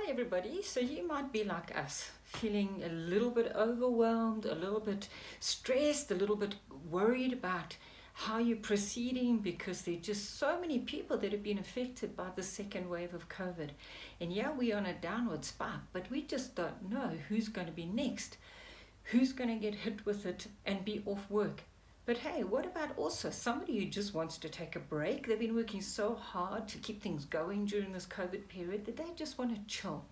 Hi everybody. So you might be like us, feeling a little bit overwhelmed, a little bit stressed, a little bit worried about how you're proceeding because there are just so many people that have been affected by the second wave of COVID. And yeah, we're on a downward spike, but we just don't know who's going to be next, who's going to get hit with it and be off work. But hey, what about also somebody who just wants to take a break? They've been working so hard to keep things going during this COVID period that they just want to chill.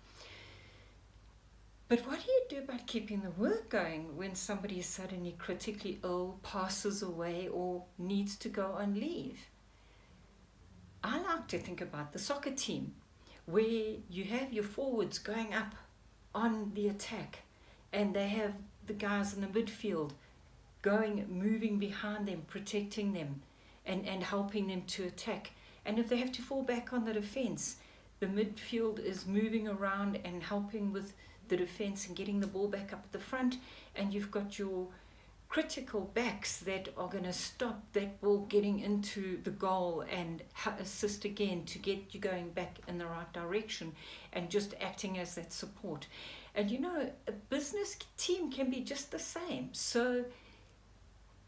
But what do you do about keeping the work going when somebody is suddenly critically ill, passes away, or needs to go on leave? I like to think about the soccer team, where you have your forwards going up on the attack, and they have the guys in the midfield moving behind them, protecting them and helping them to attack. And if they have to fall back on the defense, the midfield is moving around and helping with the defense and getting the ball back up at the front. And you've got your critical backs that are going to stop that ball getting into the goal and assist again to get you going back in the right direction and just acting as that support. And you know, a business team can be just the same. So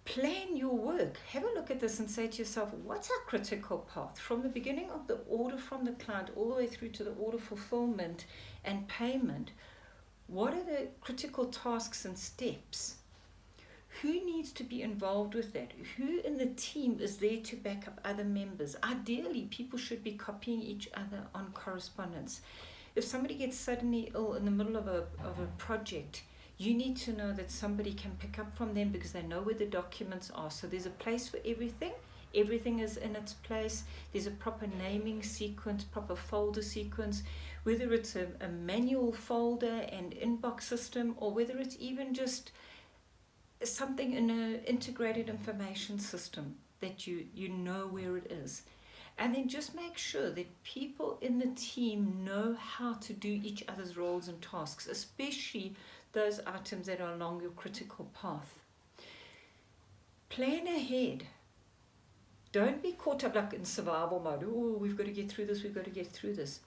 plan your work. Have a look at this and say to yourself, what's our critical path from the beginning of the order from the client all the way through to the order fulfillment and payment? What are the critical tasks and steps? Who needs to be involved with that? Who in the team is there to back up other members? Ideally, people should be copying each other on correspondence. If somebody gets suddenly ill in the middle of a project, you need to know that somebody can pick up from them because they know where the documents are. So there's a place for everything. Everything is in its place. There's a proper naming sequence, proper folder sequence, whether it's a manual folder and inbox system, or whether it's even just something in an integrated information system that you know where it is. And then just make sure that people in the team know how to do each other's roles and tasks, especially those items that are along your critical path. Plan ahead. Don't be caught up like in survival mode. Oh, we've got to get through this, we've got to get through this.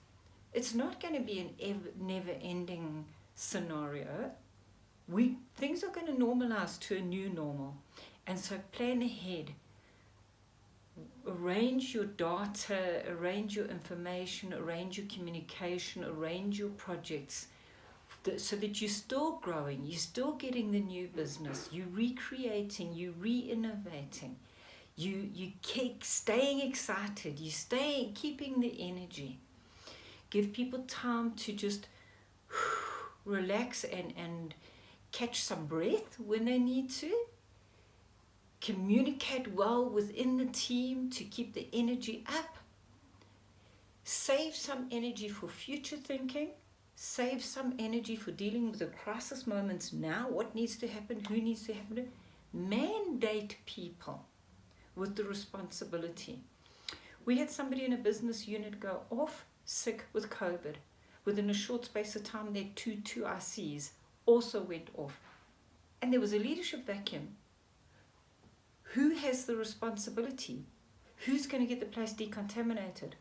It's not going to be an never-ending scenario. Things are going to normalize to a new normal. And so plan ahead. Arrange your data, arrange your information, arrange your communication, arrange your projects, so that you're still growing, you're still getting the new business, you're recreating, you're re-innovating, you keep staying excited, keeping the energy. Give people time to just relax and catch some breath when they need to. Communicate well within the team to keep the energy up. Save some energy for future thinking. Save some energy for dealing with the crisis moments now. What needs to happen? Who needs to happen? Mandate people with the responsibility. We had somebody in a business unit go off sick with COVID. Within a short space of time, their two ICs also went off. And there was a leadership vacuum. Who has the responsibility? Who's going to get the place decontaminated?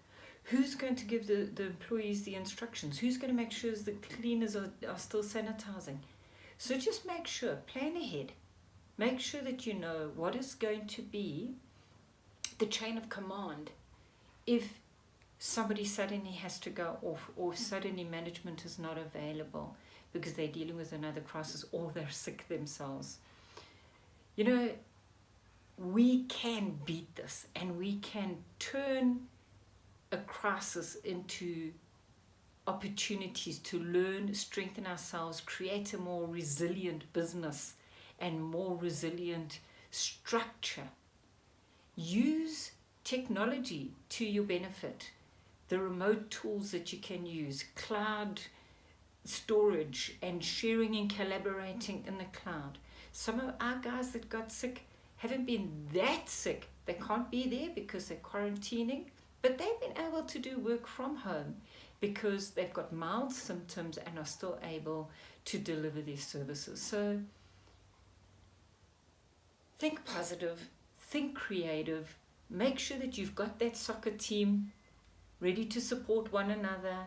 Who's going to give the employees the instructions? Who's going to make sure the cleaners are still sanitizing? So just make sure, plan ahead. Make sure that you know what is going to be the chain of command if somebody suddenly has to go off, or suddenly management is not available because they're dealing with another crisis, or they're sick themselves. You know, we can beat this, and we can turn a crisis into opportunities to learn, strengthen ourselves, create a more resilient business and more resilient structure. Use technology to your benefit. The remote tools that you can use, cloud storage and sharing and collaborating in the cloud. Some of our guys that got sick haven't been that sick. They can't be there because they're quarantining, but they've been able to do work from home because they've got mild symptoms and are still able to deliver these services. So think positive, think creative, make sure that you've got that soccer team ready to support one another,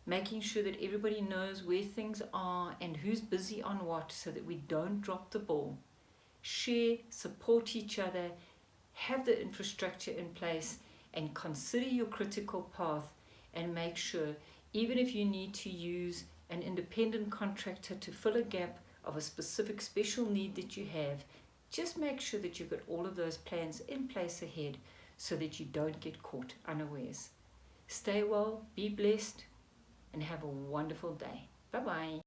making sure that everybody knows where things are and who's busy on what so that we don't drop the ball. Share, support each other, have the infrastructure in place, and consider your critical path, and make sure, even if you need to use an independent contractor to fill a gap of a specific special need that you have, just make sure that you've got all of those plans in place ahead so that you don't get caught unawares. Stay well, be blessed, and have a wonderful day. Bye-bye.